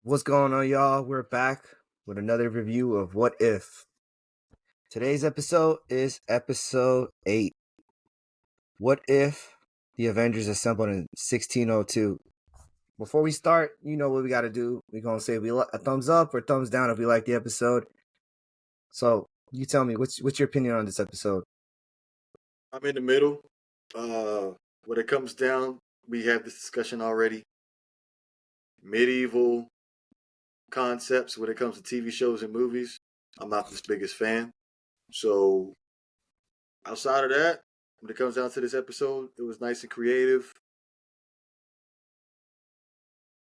What's going on, y'all? We're back with another review of What If. Today's episode is episode 8. What If the Avengers Assembled in 1602? Before we start, you know what we got to do. We're going to say a thumbs up or thumbs down if we like the episode. So, you tell me, what's your opinion on this episode? I'm in the middle. When it comes down, we had this discussion already. Medieval concepts when it comes to TV shows and movies, I'm not the biggest fan. So, outside of that, when it comes down to this episode, it was nice and creative.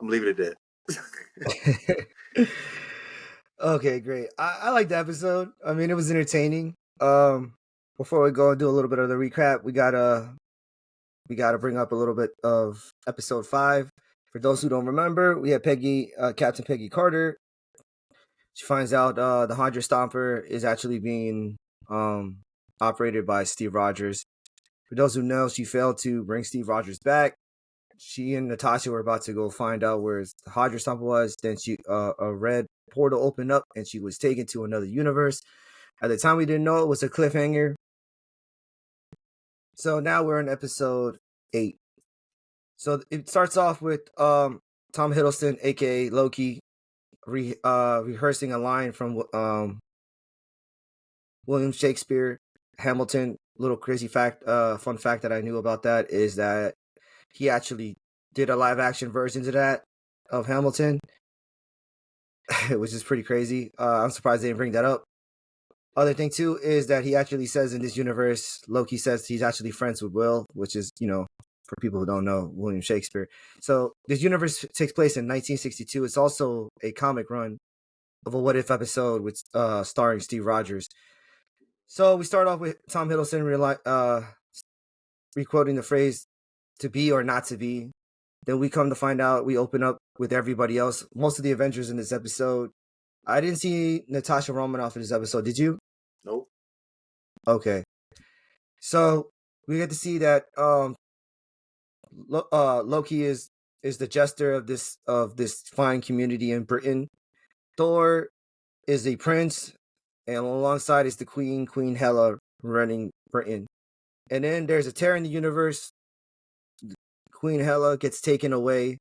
I'm leaving it at that. Okay, great. I like the episode. I mean, it was entertaining. Before we go and do a little bit of the recap, we gotta bring up a little bit of episode 5. For those who don't remember, we had Captain Peggy Carter. She finds out the Hydra Stomper is actually being operated by Steve Rogers. For those who know, she failed to bring Steve Rogers back. She and Natasha were about to go find out where the Hydra Stomper was. Then a red portal opened up and she was taken to another universe. At the time, we didn't know it was a cliffhanger. So now we're in episode 8. So it starts off with Tom Hiddleston, aka Loki, rehearsing a line from William Shakespeare, Hamilton. Little crazy fact, fun fact that I knew about that is that he actually did a live action version to that of Hamilton, which is pretty crazy. I'm surprised they didn't bring that up. Other thing too is that he actually says in this universe, Loki says he's actually friends with Will, which is, for people who don't know, William Shakespeare. So this universe takes place in 1962. It's also a comic run of a What If episode with starring Steve Rogers. So we start off with Tom Hiddleston requoting the phrase "to be or not to be." Then we come to find out, we open up with everybody else. Most of the Avengers in this episode. I didn't see Natasha Romanoff in this episode. Did you? Nope. Okay. So we get to see that Loki is the jester of this fine community in Britain. Thor is a prince, and alongside is the Queen Hela, running Britain. And then there's a tear in the universe. Queen Hela gets taken away.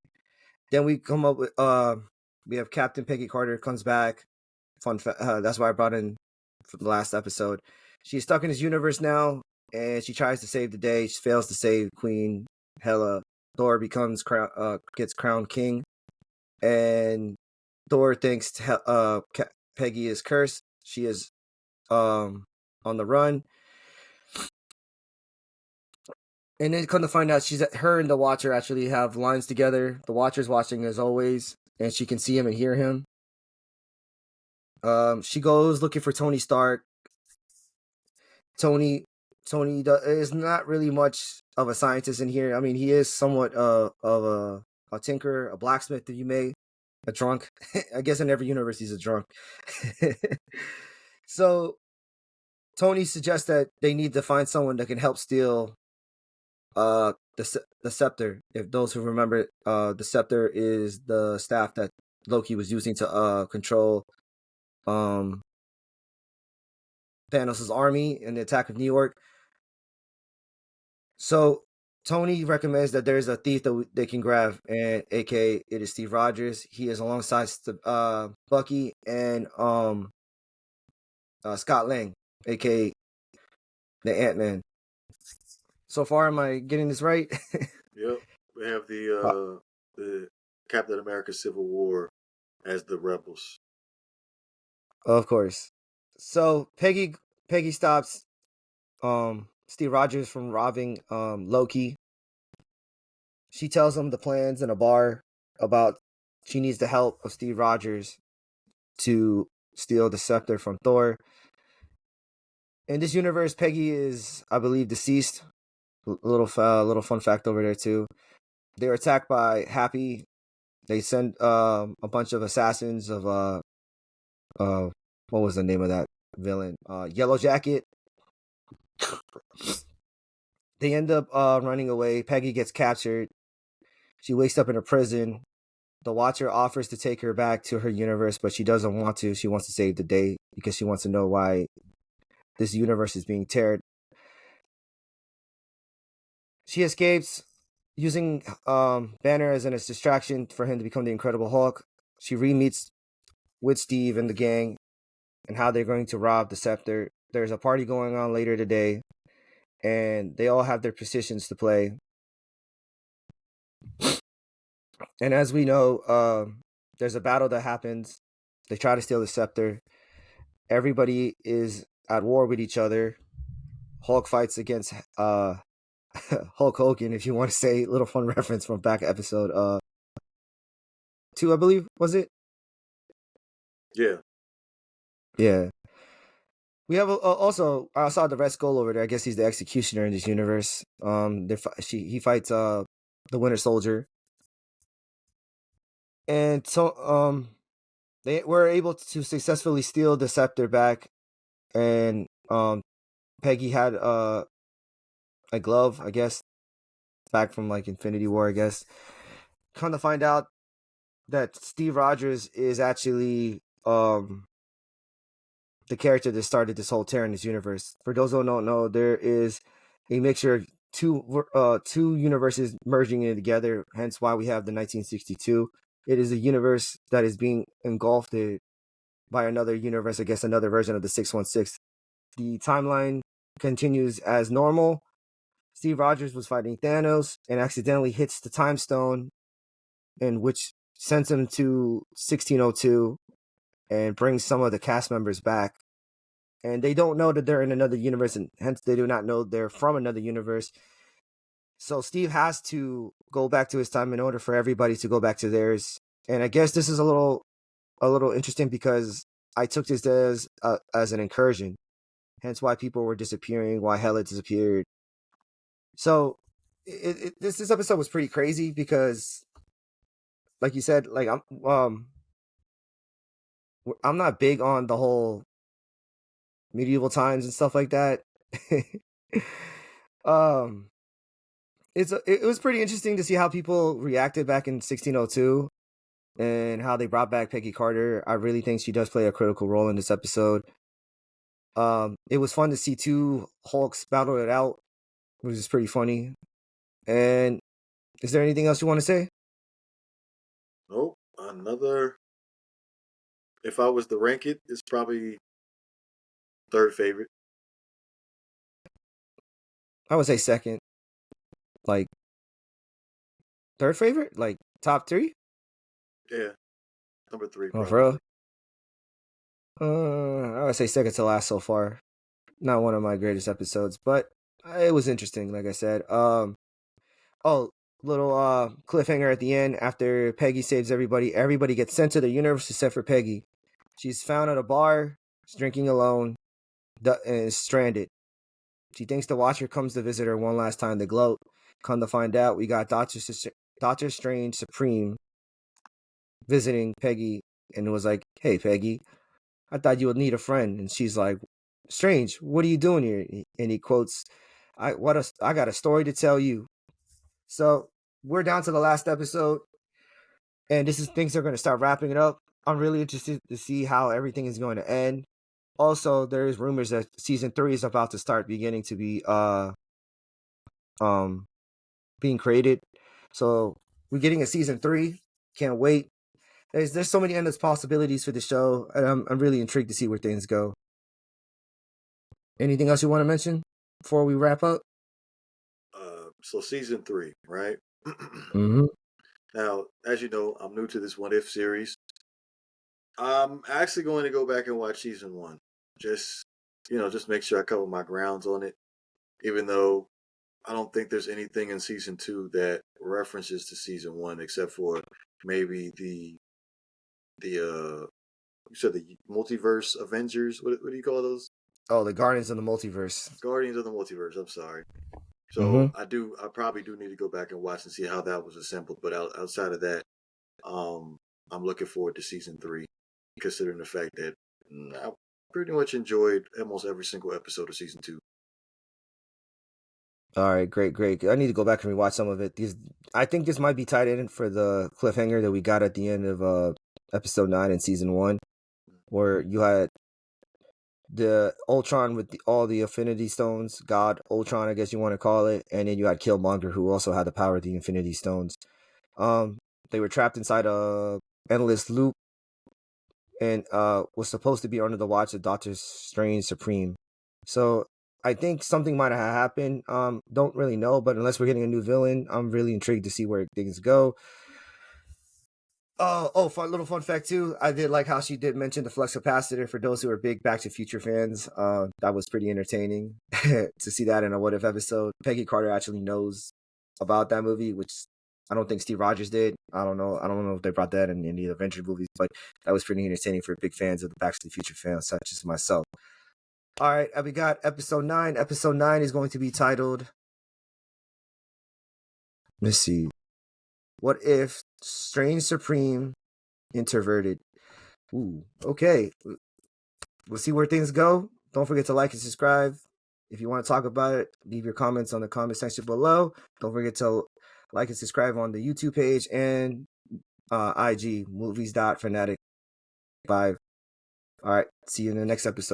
Then we come up with we have Captain Peggy Carter comes back. That's why I brought in for the last episode. She's stuck in this universe now, and she tries to save the day. She fails to save Queen Hela. Thor gets crowned king, and Thor thinks Peggy is cursed. She is on the run, and then come to find out her and the Watcher actually have lines together. The Watcher's watching as always, and she can see him and hear him. She goes looking for Tony Stark. Tony is not really much of a scientist in here. I mean, he is somewhat of a tinker, a blacksmith, if you may, a drunk. I guess in every universe he's a drunk. So Tony suggests that they need to find someone that can help steal the scepter. If those who remember, the scepter is the staff that Loki was using to control Thanos' army in the attack of New York. So Tony recommends that there's a thief that they can grab, and aka it is Steve Rogers. He is alongside Bucky and Scott Lang, aka the Ant-Man. So far, am I getting this right? Yep. We have the Captain America Civil War as the rebels. Of course. So Peggy stops Steve Rogers from robbing Loki. She tells him the plans in a bar about she needs the help of Steve Rogers to steal the scepter from Thor. In this universe, Peggy is, I believe, deceased. Little fun fact over there too. They're attacked by Happy. They send a bunch of assassins of what was the name of that villain? Yellow Jacket. They end up running away. Peggy gets captured. She wakes up in a prison. the Watcher offers to take her back to her universe, but she doesn't want to. She wants to save the day because she wants to know why this universe is being teared. She escapes using Banner as a distraction for him to become the Incredible Hulk. She re-meets with Steve and the gang and how they're going to rob the scepter. There's a party going on later today, and they all have their positions to play. And as we know, there's a battle that happens. They try to steal the scepter. Everybody is at war with each other. Hulk fights against Hulk Hogan, if you want to say. Little fun reference from back episode 2, I believe, was it? Yeah. Yeah. We have also, I saw the Red Skull over there. I guess he's the executioner in this universe. He fights the Winter Soldier, and so they were able to successfully steal the scepter back, and Peggy had a glove, I guess, back from like Infinity War, I guess. Come to find out that Steve Rogers is actually the character that started this whole tear in this universe. For those who don't know, there is a mixture of two universes merging in together. Hence, why we have the 1962. It is a universe that is being engulfed by another universe. I guess another version of the 616. The timeline continues as normal. Steve Rogers was fighting Thanos and accidentally hits the time stone, and which sends him to 1602 and brings some of the cast members back. And they don't know that they're in another universe, and hence they do not know they're from another universe. So Steve has to go back to his time in order for everybody to go back to theirs. And I guess this is a little interesting because I took this as an incursion. Hence why people were disappearing, why Hela disappeared. So this episode was pretty crazy because, like you said, like I'm not big on the whole medieval times and stuff like that. um, it was pretty interesting to see how people reacted back in 1602 and how they brought back Peggy Carter. I really think she does play a critical role in this episode. It was fun to see two Hulks battle it out, which is pretty funny. And is there anything else you want to say? Nope. Another. If I was to rank it, it's probably third favorite. I would say second. Like third favorite? Like top 3? Yeah. Number 3, Oh, probably. for real? I would say second to last so far. Not one of my greatest episodes, but it was interesting, like I said. Oh, little cliffhanger at the end. After Peggy saves everybody gets sent to the universe except for Peggy. She's found at a bar, drinking alone, and is stranded. She thinks the Watcher comes to visit her one last time to gloat. Come to find out, we got Doctor Strange Supreme visiting Peggy, and was like, "Hey, Peggy, I thought you would need a friend." And she's like, "Strange, what are you doing here?" And he quotes, I got a story to tell you." So we're down to the last episode, and this is things are going to start wrapping it up. I'm really interested to see how everything is going to end. Also, there's rumors that season 3 is about to start beginning to be um being created. So we're getting a season 3. Can't wait. There's so many endless possibilities for the show, and I'm really intrigued to see where things go. Anything else you want to mention before we wrap up? So season 3, right? Mm-hmm. Now, as you know, I'm new to this What If series. I'm actually going to go back and watch season 1. Just, just make sure I cover my grounds on it. Even though I don't think there's anything in season 2 that references to season 1 except for maybe the you said the multiverse Avengers. What do you call those? Oh, the Guardians of the Multiverse. Guardians of the Multiverse. I'm sorry. Mm-hmm. So I probably do need to go back and watch and see how that was assembled. But outside of that, I'm looking forward to season 3, considering the fact that I pretty much enjoyed almost every single episode of season 2. All right, great. I need to go back and rewatch some of it. I think this might be tied in for the cliffhanger that we got at the end of episode 9 in season 1, where you had the Ultron with all the Infinity Stones, God Ultron, I guess you want to call it, and then you had Killmonger, who also had the power of the Infinity Stones. They were trapped inside a endless loop, and was supposed to be under the watch of Doctor Strange Supreme. So I think something might have happened. Don't really know, but unless we're getting a new villain, I'm really intrigued to see where things go. Little fun fact too. I did like how she did mention the flux capacitor for those who are big Back to Future fans. That was pretty entertaining to see that in a what if episode. Peggy Carter actually knows about that movie, which I don't think Steve Rogers did. I don't know. I don't know if they brought that in any of the Avenger movies, but that was pretty entertaining for big fans of the Back to the Future fans, such as myself. All right, we got episode 9. Episode 9 is going to be titled. Let's see. What if Strange Supreme introverted? Ooh, okay. We'll see where things go. Don't forget to like and subscribe. If you want to talk about it, leave your comments on the comment section below. Don't forget to like and subscribe on the YouTube page and IG movies.fanatic5. All right, see you in the next episode.